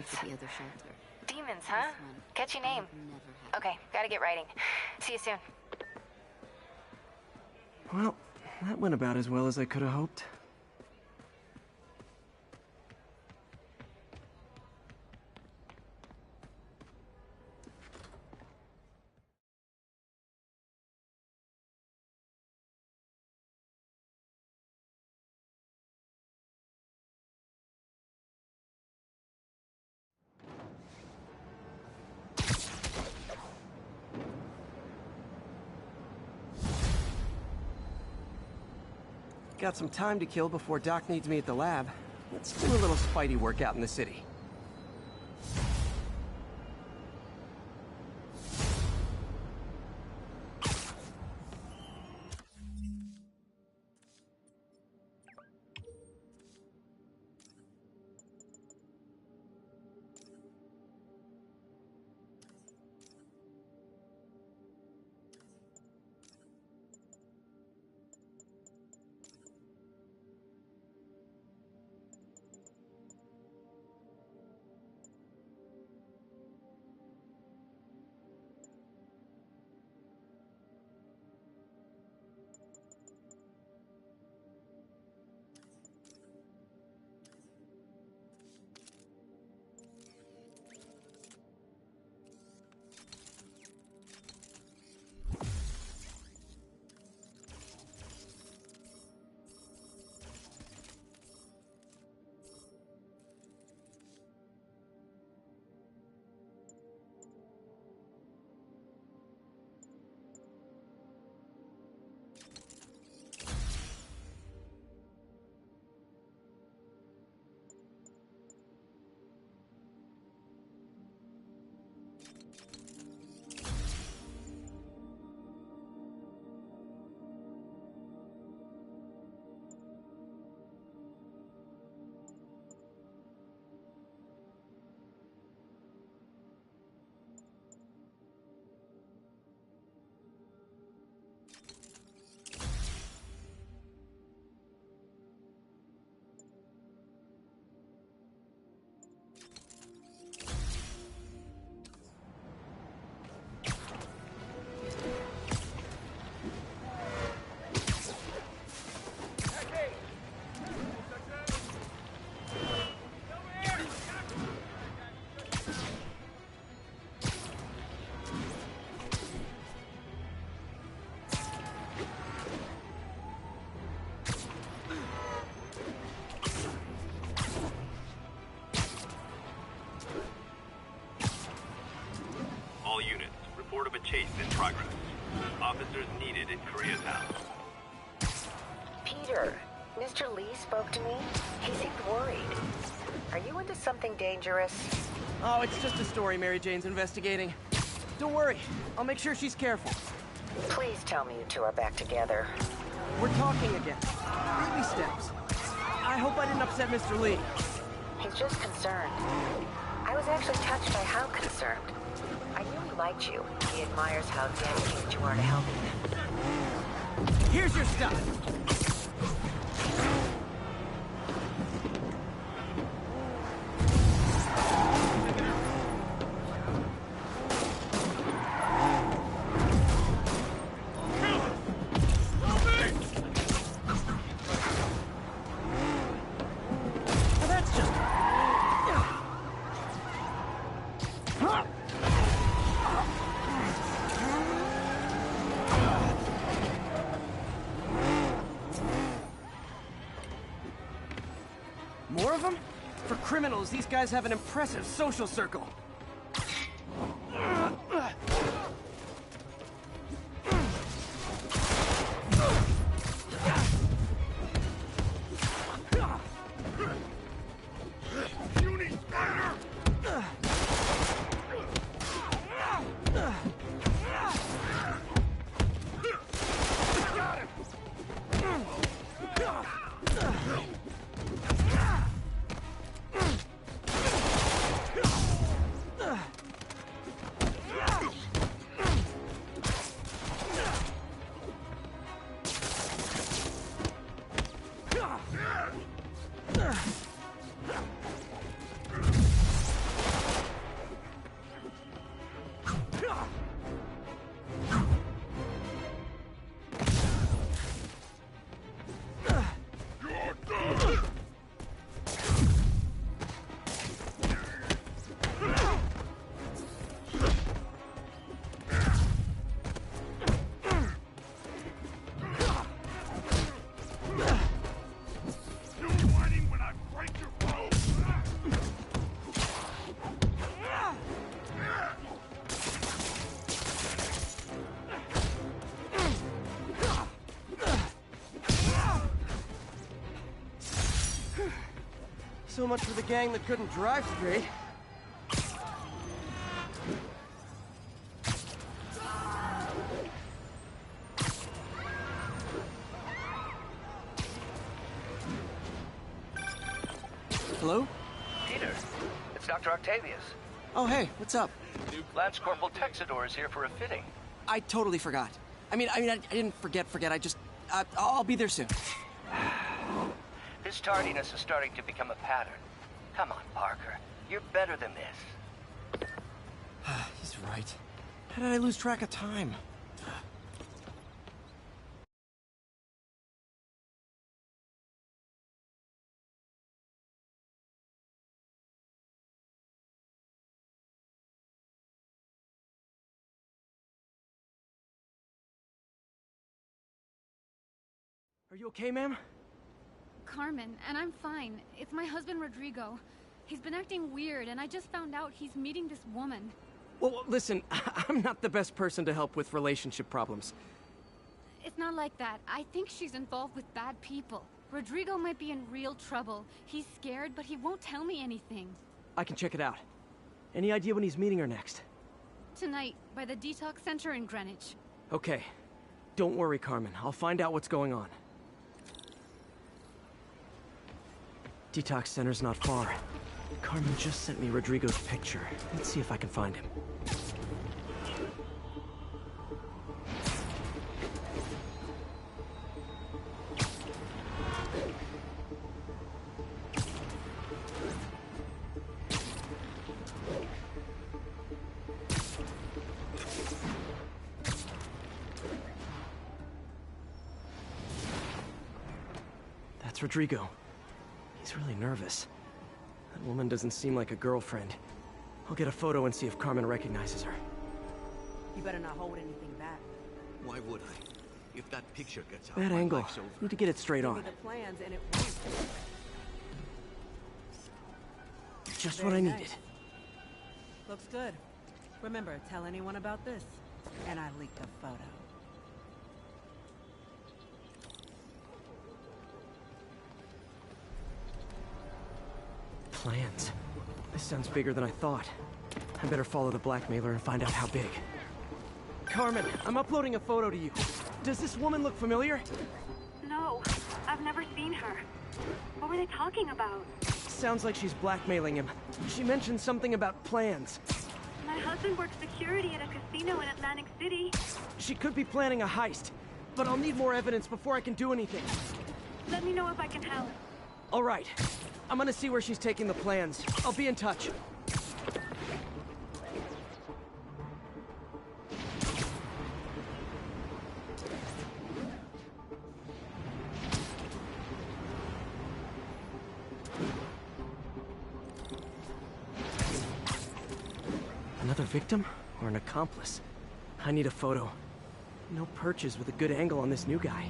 at the other shelter. Demons, huh? Catchy name. Okay, gotta get writing. See you soon. Well, that went about as well as I could have hoped. Got some time to kill before Doc needs me at the lab. Let's do a little Spidey work out in the city. All units, report of a chase in progress. Officers needed in Koreatown. Peter, Mr. Lee spoke to me. He seemed worried. Are you into something dangerous? Oh, it's just a story Mary Jane's investigating. Don't worry, I'll make sure she's careful. Please tell me you two are back together. We're talking again. Baby steps. I hope I didn't upset Mr. Lee. He's just concerned. I was actually touched by how concerned. I knew he liked you. He admires how dedicated you are to helping him. Here's your stuff. More of them? For criminals, these guys have an impressive social circle. So much for the gang that couldn't drive straight. Hello? Peter, it's Dr. Octavius. Oh, hey, what's up? Lance Corporal Texador is here for a fitting. I totally forgot. I didn't forget. I just, I'll be there soon. This tardiness is starting to become a pattern. Come on, Parker. You're better than this. He's right. How did I lose track of time? Are you okay, ma'am? Carmen, and I'm fine. It's my husband, Rodrigo. He's been acting weird, and I just found out he's meeting this woman. Well, listen, I'm not the best person to help with relationship problems. It's not like that. I think she's involved with bad people. Rodrigo might be in real trouble. He's scared, but he won't tell me anything. I can check it out. Any idea when he's meeting her next? Tonight, by the detox center in Greenwich. Okay. Don't worry, Carmen. I'll find out what's going on. Detox center's not far. Carmen just sent me Rodrigo's picture. Let's see if I can find him. That's Rodrigo. He's really nervous. That woman doesn't seem like a girlfriend. I'll get a photo and see if Carmen recognizes her. You better not hold anything back. Why would I? If that picture gets out, Bad my angle. life's over. Need to get it straight Give me on. the plans and it won't. Just Very what I nice. needed. Looks good. Remember, tell anyone about this. And I leaked a photo. Plans. This sounds bigger than I thought. I better follow the blackmailer and find out how big. Carmen, I'm uploading a photo to you. Does this woman look familiar? No, I've never seen her. What were they talking about? Sounds like she's blackmailing him. She mentioned something about plans. My husband works security at a casino in Atlantic City. She could be planning a heist, but I'll need more evidence before I can do anything. Let me know if I can help. All right. I'm gonna see where she's taking the plans. I'll be in touch. Another victim or an accomplice? I need a photo. No perches with a good angle on this new guy.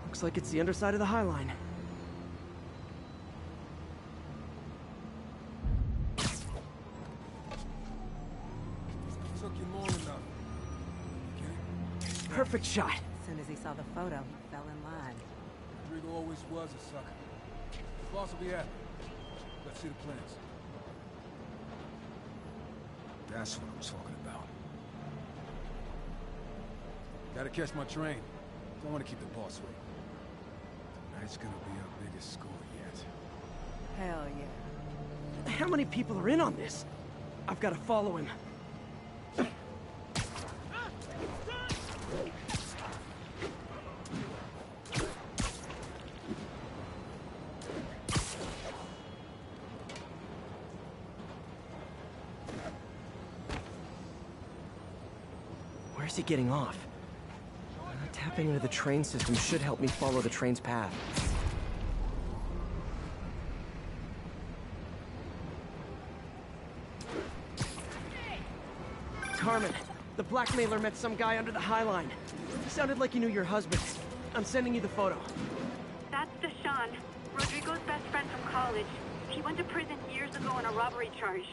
Looks like it's the underside of the High Line. Took you long enough. Perfect shot. As soon as he saw the photo, he fell in line. Rodrigo always was a sucker. The boss will be happy. Let's see the plans. That's what I'm talking about. Gotta catch my train. Don't want to keep the boss waiting. Tonight's gonna be our biggest score yet. Hell yeah. How many people are in on this? I've got to follow him. Where's he getting off? Tapping into the train system should help me follow the train's path. Carmen, the blackmailer met some guy under the High Line. Sounded like he knew your husband. I'm sending you the photo. That's Deshaun, Rodrigo's best friend from college. He went to prison years ago on a robbery charge.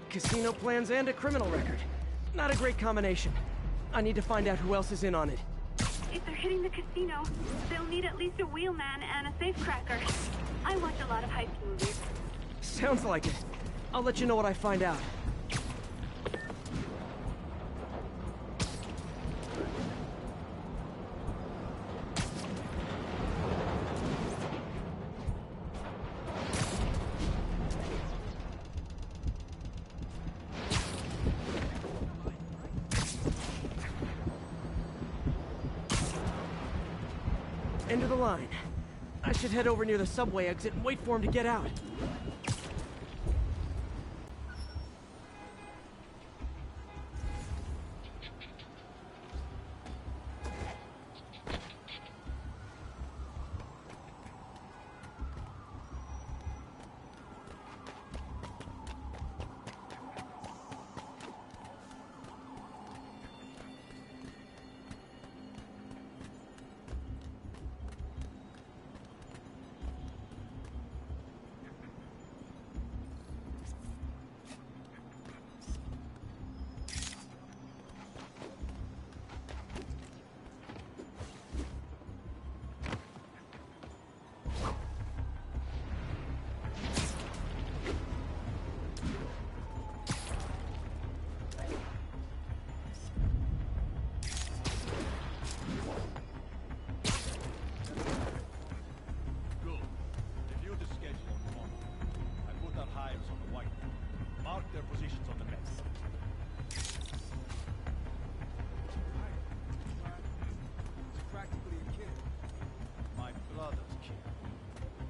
Casino plans and a criminal record. Not a great combination. I need to find out who else is in on it. If they're hitting the casino, they'll need at least a wheelman and a safecracker. I watch a lot of heist movies. Sounds like it. I'll let you know what I find out. End of the line. I should head over near the subway exit and wait for him to get out.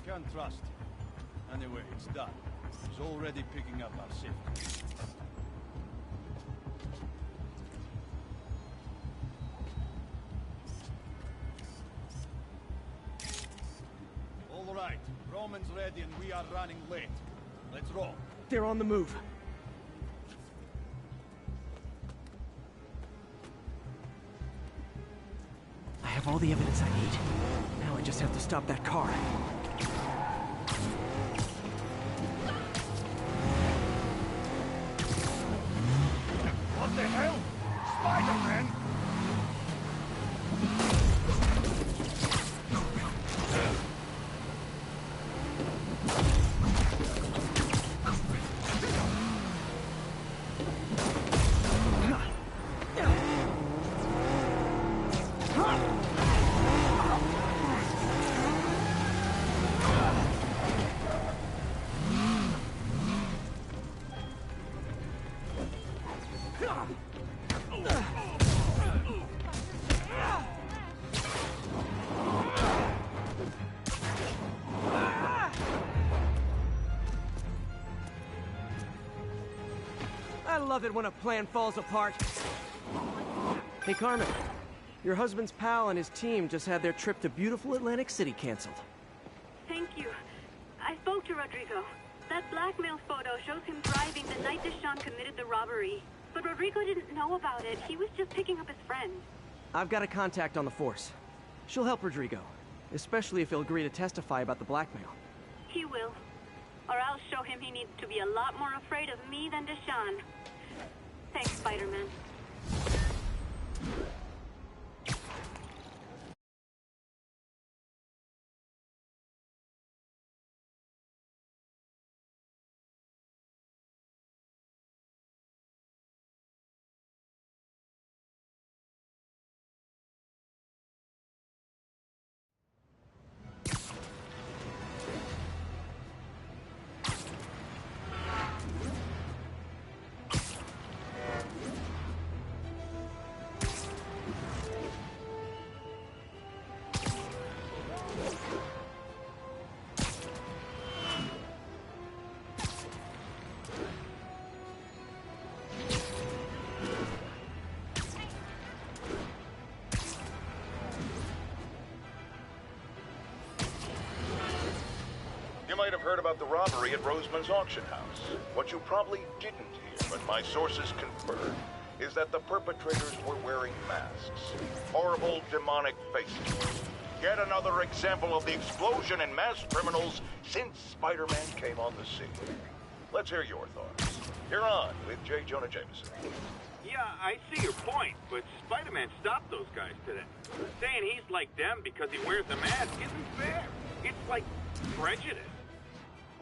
Can't trust him. Anyway, it's done. He's already picking up our shift. All right, Roman's ready and we are running late. Let's roll. They're on the move. I have all the evidence I need. Now I just have to stop that car. What the hell? Spiderman! I love it when a plan falls apart. Hey, Carmen. Your husband's pal and his team just had their trip to beautiful Atlantic City canceled. Thank you. I spoke to Rodrigo. That blackmail photo shows him driving the night Deshawn committed the robbery. But Rodrigo didn't know about it. He was just picking up his friend. I've got a contact on the force. She'll help Rodrigo, especially if he'll agree to testify about the blackmail. He will. Or I'll show him he needs to be a lot more afraid of me than Deshawn. Thanks, Spiderman. You might have heard about the robbery at Roseman's auction house. What you probably didn't hear, but my sources confirmed, is that the perpetrators were wearing masks. Horrible, demonic faces. Yet another example of the explosion in mass criminals since Spider-Man came on the scene. Let's hear your thoughts. You're on with J. Jonah Jameson. Yeah, I see your point, but Spider-Man stopped those guys today. Saying he's like them because he wears a mask isn't fair. It's like prejudice.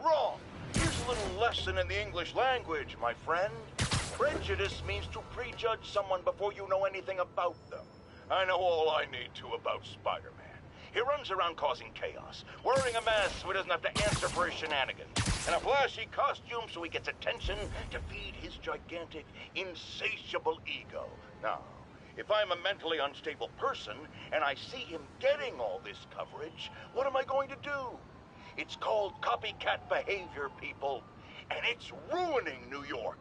Wrong! Here's little lesson in the English language, my friend. Prejudice means to prejudge someone before you know anything about them. I know all I need to about Spider-Man. He runs around causing chaos, wearing a mask so he doesn't have to answer for his shenanigans, and a flashy costume so he gets attention to feed his gigantic, insatiable ego. Now, if I'm a mentally unstable person and I see him getting all this coverage, what am I going to do? It's called copycat behavior, people, and it's ruining New York.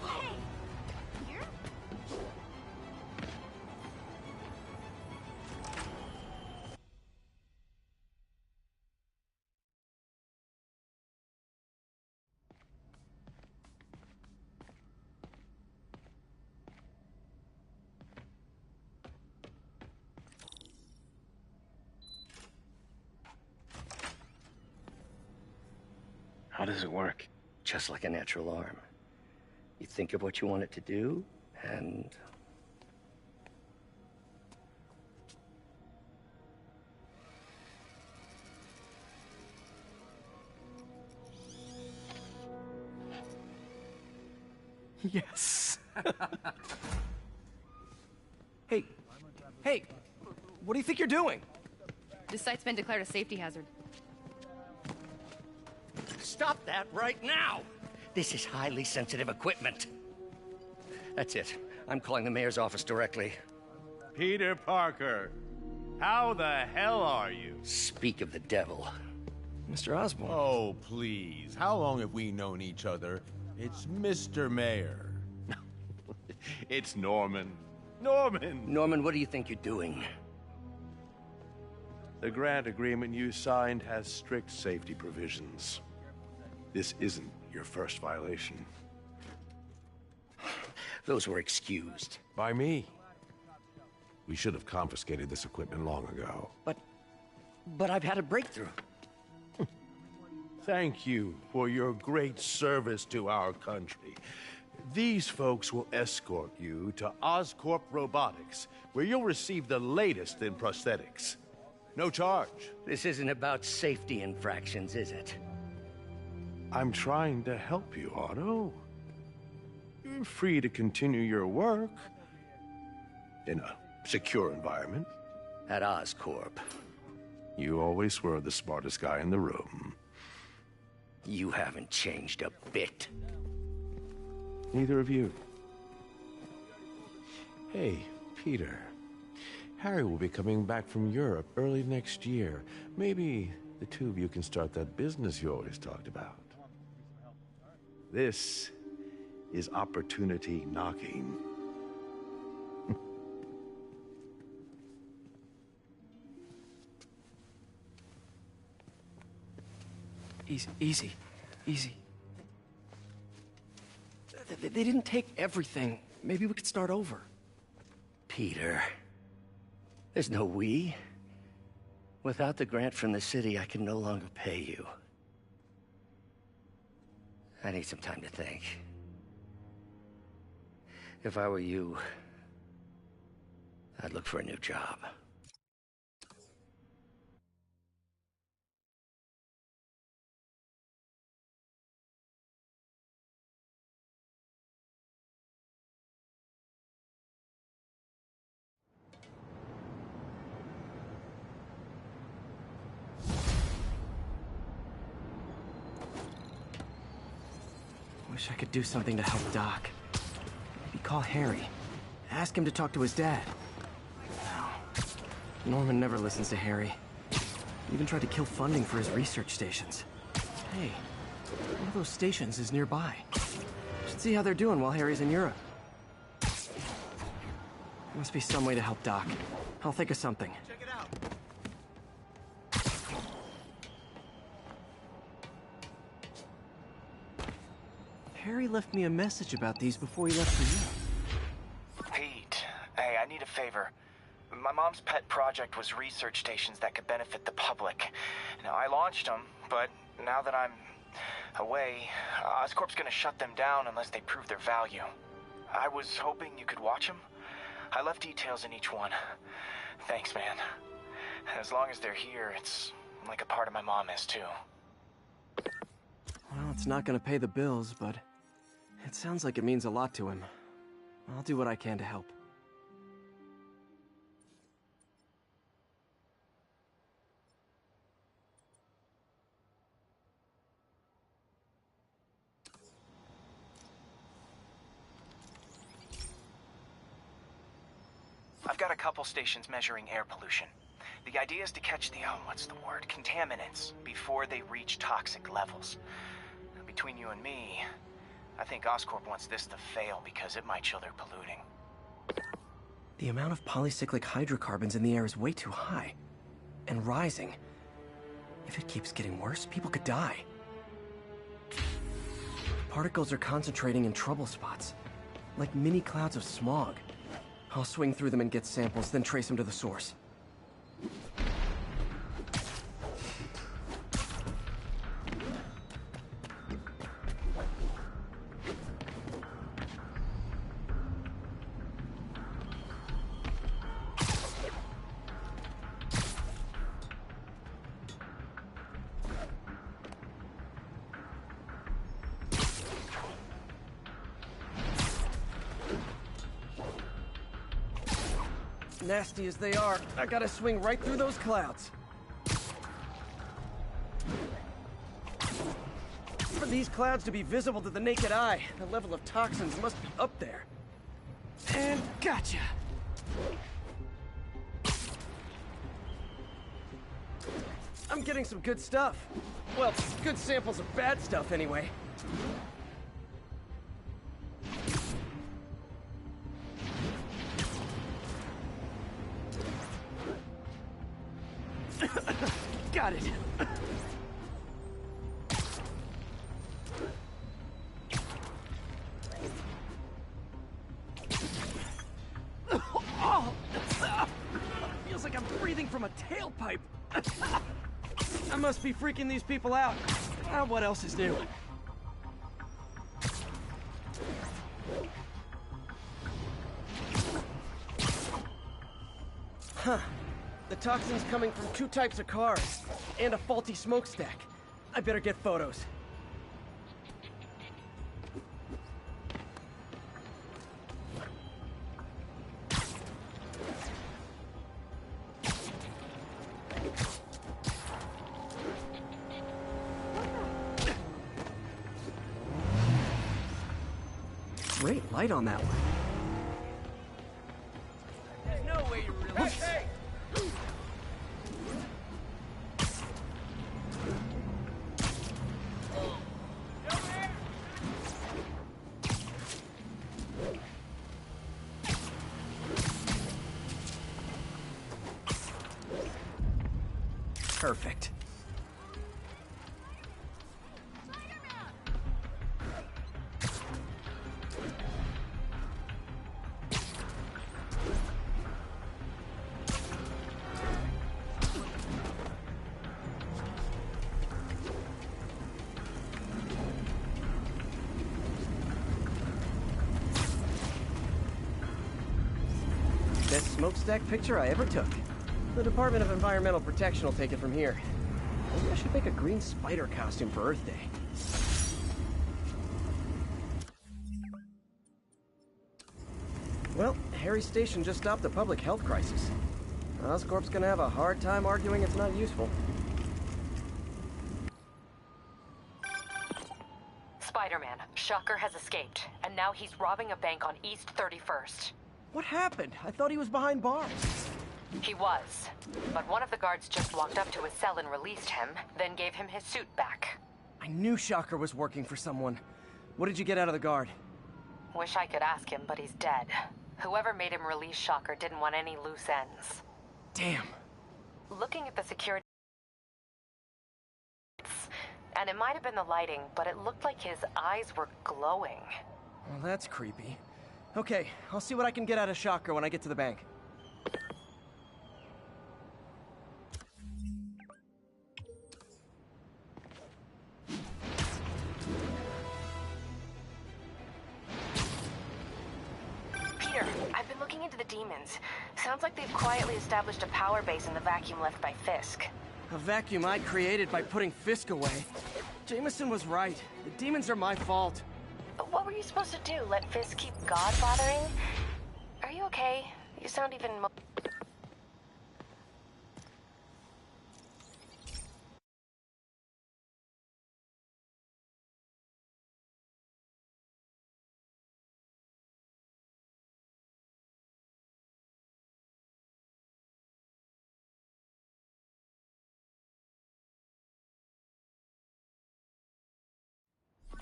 Hey! Here? How does it work? Just like a natural arm. You think of what you want it to do, and... Yes. Hey, hey, what do you think you're doing? This site's been declared a safety hazard. Stop that right now! This is highly sensitive equipment. That's it. I'm calling the mayor's office directly. Peter Parker, how the hell are you? Speak of the devil. Mr. Osborn. Oh, please. How long have we known each other? It's Mr. Mayor. It's Norman. Norman! Norman, what do you think you're doing? The grant agreement you signed has strict safety provisions. This isn't your first violation. Those were excused. By me. We should have confiscated this equipment long ago. But I've had a breakthrough. Thank you for your great service to our country. These folks will escort you to Oscorp Robotics, where you'll receive the latest in prosthetics. No charge. This isn't about safety infractions, is it? I'm trying to help you, Otto. You're free to continue your work in a secure environment. At Oscorp. You always were the smartest guy in the room. You haven't changed a bit. Neither of you. Hey, Peter. Harry will be coming back from Europe early next year. Maybe the two of you can start that business you always talked about. This is opportunity knocking. Easy. They didn't take everything. Maybe we could start over. Peter, there's no we. Without the grant from the city, I can no longer pay you. I need some time to think. If I were you, I'd look for a new job. Wish I could do something to help Doc. Maybe call Harry. Ask him to talk to his dad. No. Norman never listens to Harry. He even tried to kill funding for his research stations. Hey, one of those stations is nearby. Should see how they're doing while Harry's in Europe. There must be some way to help Doc. I'll think of something. Check it out. Harry left me a message about these before he left for you. Pete, hey, I need a favor. My mom's pet project was research stations that could benefit the public. Now, I launched them, but now that I'm away, Oscorp's gonna shut them down unless they prove their value. I was hoping you could watch them. I left details in each one. Thanks, man. As long as they're here, it's like a part of my mom is, too. Well, it's not gonna pay the bills, but it sounds like it means a lot to him. I'll do what I can to help. I've got a couple stations measuring air pollution. The idea is to catch the, what's the word, contaminants before they reach toxic levels. Between you and me, I think Oscorp wants this to fail because it might show they're polluting. The amount of polycyclic hydrocarbons in the air is way too high. And rising. If it keeps getting worse, people could die. Particles are concentrating in trouble spots, like mini clouds of smog. I'll swing through them and get samples, then trace them to the source. Nasty as they are, I gotta swing right through those clouds. For these clouds to be visible to the naked eye, the level of toxins must be up there. And gotcha! I'm getting some good stuff. Well, good samples of bad stuff anyway. Got it. Oh, feels like I'm breathing from a tailpipe. I must be freaking these people out. What else is new? Huh. The toxin's coming from 2 types of cars, and a faulty smokestack. I better get photos. Great light on that one. There's no way you really... Hey! Perfect. Best smokestack picture I ever took. The Department of Environmental Protection will take it from here. Maybe I should make a green spider costume for Earth Day. Well, Harry's station just stopped a public health crisis. Oscorp's gonna have a hard time arguing it's not useful. Spider-Man, Shocker has escaped, and now he's robbing a bank on East 31st. What happened? I thought he was behind bars. He was, but one of the guards just walked up to his cell and released him, then gave him his suit back. I knew Shocker was working for someone. What did you get out of the guard? Wish I could ask him, but he's dead. Whoever made him release Shocker didn't want any loose ends. Damn. Looking at the security... and it might have been the lighting, but it looked like his eyes were glowing. Well, that's creepy. Okay, I'll see what I can get out of Shocker when I get to the bank. Peter, I've been looking into the demons. Sounds like they've quietly established a power base in the vacuum left by Fisk. A vacuum I created by putting Fisk away. Jameson was right. The demons are my fault. But what were you supposed to do? Let Fisk keep God-bothering? Are you okay? You sound even more...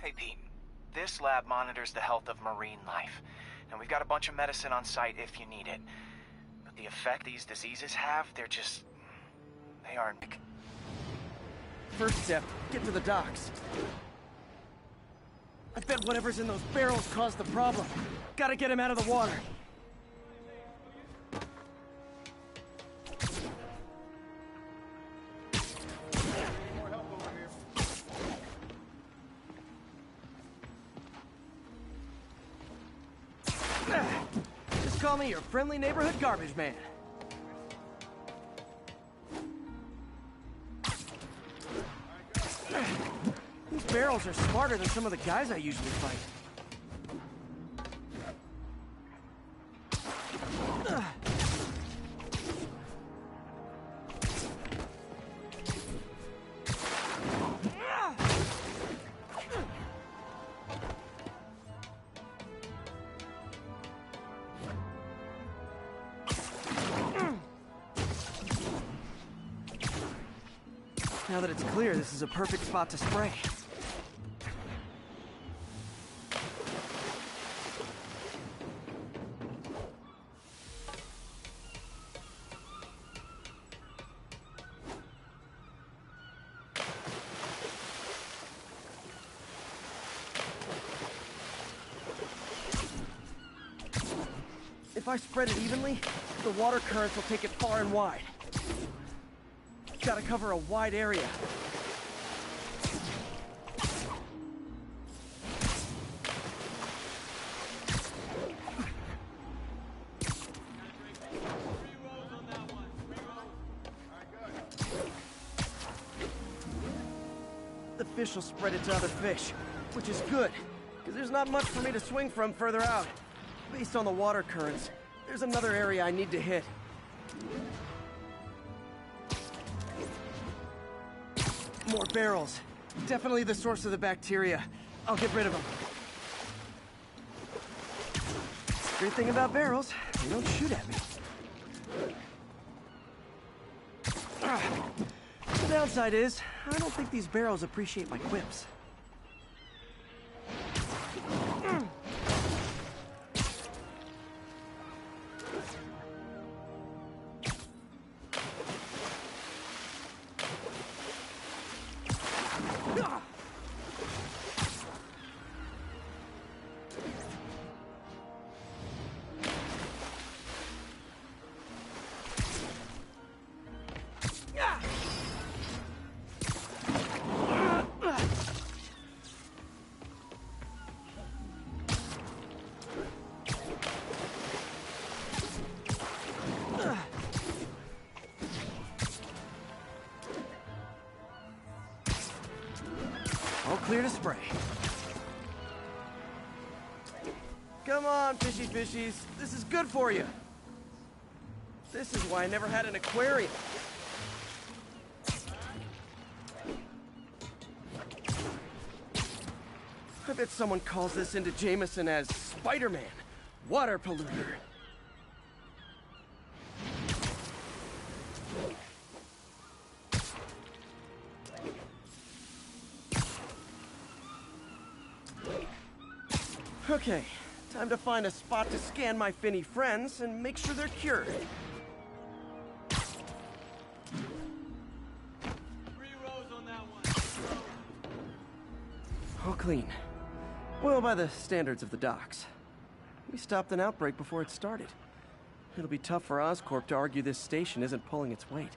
Hey, Pete. This lab monitors the health of marine life. And we've got a bunch of medicine on site if you need it. But the effect these diseases have, they aren't... First step, get to the docks. I bet whatever's in those barrels caused the problem. Gotta get him out of the water. Just call me your friendly neighborhood garbage man. These barrels are smarter than some of the guys I usually fight. Now that it's clear, this is a perfect spot to spray. If I spread it evenly, the water currents will take it far and wide. Gotta cover a wide area. The fish will spread it to other fish, which is good, because there's not much for me to swing from further out. Based on the water currents, there's another area I need to hit. More barrels. Definitely the source of the bacteria. I'll get rid of them. Great thing about barrels, they don't shoot at me. The downside is, I don't think these barrels appreciate my quips. All clear to spray. Come on, fishy fishies. This is good for you. This is why I never had an aquarium. I bet someone calls this into Jameson as Spiderman, water polluter. Okay, time to find a spot to scan my finny friends and make sure they're cured. All clean. Well, by the standards of the docks. We stopped an outbreak before it started. It'll be tough for Oscorp to argue this station isn't pulling its weight.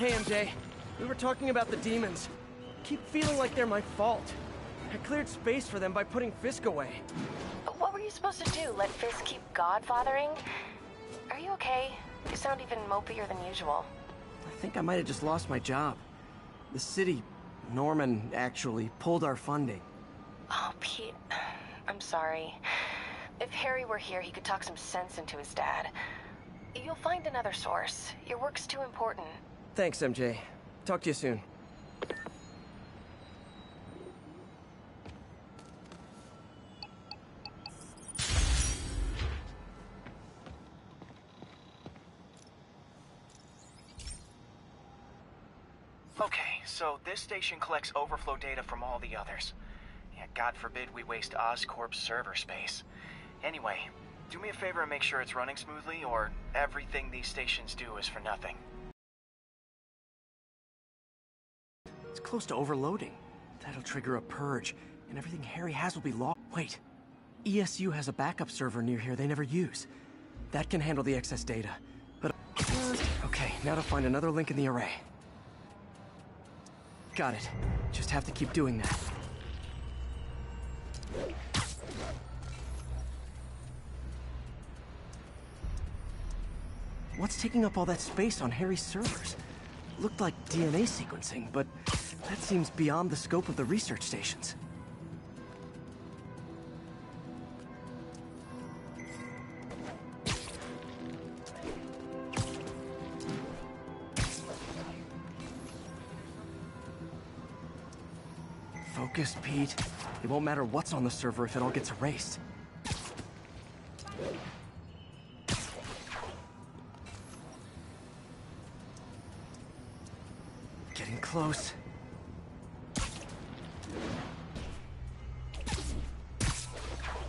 Hey, MJ. We were talking about the demons. Keep feeling like they're my fault. I cleared space for them by putting Fisk away. What were you supposed to do? Let Fisk keep godfathering? Are you okay? You sound even mopier than usual. I think I might have just lost my job. The city, Norman, actually, pulled our funding. Oh, Pete. I'm sorry. If Harry were here, he could talk some sense into his dad. You'll find another source. Your work's too important. Thanks, MJ. Talk to you soon. Okay, so this station collects overflow data from all the others. Yeah, God forbid we waste Oscorp's server space. Anyway, do me a favor and make sure it's running smoothly, or everything these stations do is for nothing. It's close to overloading. That'll trigger a purge, and everything Harry has will be lost. Wait, ESU has a backup server near here they never use. That can handle the excess data. But okay, now to find another link in the array. Got it. Just have to keep doing that. What's taking up all that space on Harry's servers? Looked like DNA sequencing, but that seems beyond the scope of the research stations. Focus, Pete. It won't matter what's on the server if it all gets erased. Getting close.